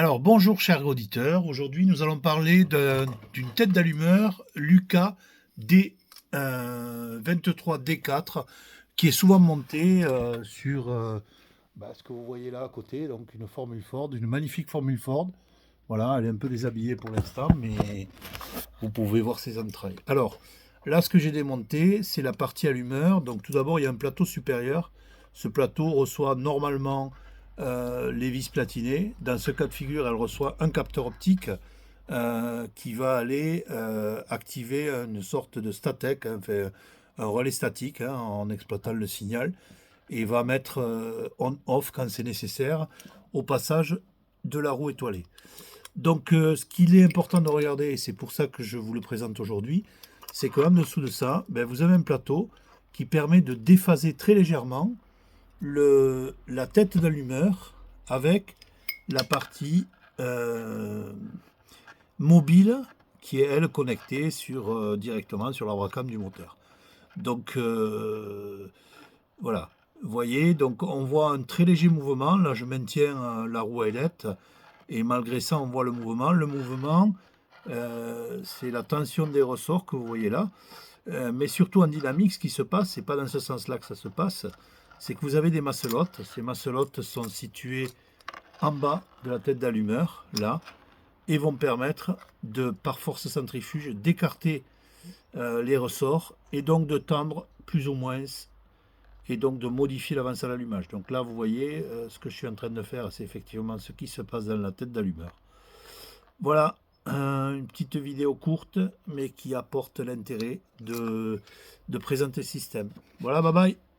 Alors bonjour chers auditeurs, aujourd'hui nous allons parler d'une tête d'allumeur Lucas D23D4 qui est souvent montée sur ce que vous voyez là à côté, donc une Formule Ford, une magnifique Formule Ford. Voilà, elle est un peu déshabillée pour l'instant, mais vous pouvez voir ses entrailles. Alors là, ce que j'ai démonté, c'est la partie allumeur. Donc tout d'abord, il y a un plateau supérieur. Ce plateau reçoit normalement les vis platinées. Dans ce cas de figure, elle reçoit un capteur optique qui va aller activer une sorte de statec, hein, enfin, un relais statique hein, en exploitant le signal, et va mettre on-off quand c'est nécessaire au passage de la roue étoilée. Donc ce qu'il est important de regarder, et c'est pour ça que je vous le présente aujourd'hui, c'est qu'en dessous de ça, vous avez un plateau qui permet de déphaser très légèrement la tête d'allumeur avec la partie euh, mobile qui est elle connectée directement sur la Bracam du moteur. Donc voilà, vous voyez, donc on voit un très léger mouvement. Là, je maintiens la roue ailette et malgré ça, on voit le mouvement. Le mouvement, c'est la tension des ressorts que vous voyez là. Mais surtout en dynamique, ce qui se passe, c'est pas dans ce sens-là que ça se passe, c'est que vous avez des masselottes. Ces masselottes sont situées en bas de la tête d'allumeur, là, et vont permettre de, par force centrifuge, d'écarter les ressorts et donc de tendre plus ou moins et donc de modifier l'avance à l'allumage. Donc là, vous voyez, ce que je suis en train de faire, c'est effectivement ce qui se passe dans la tête d'allumeur. Voilà, une petite vidéo courte, mais qui apporte l'intérêt de présenter ce système. Voilà, bye bye.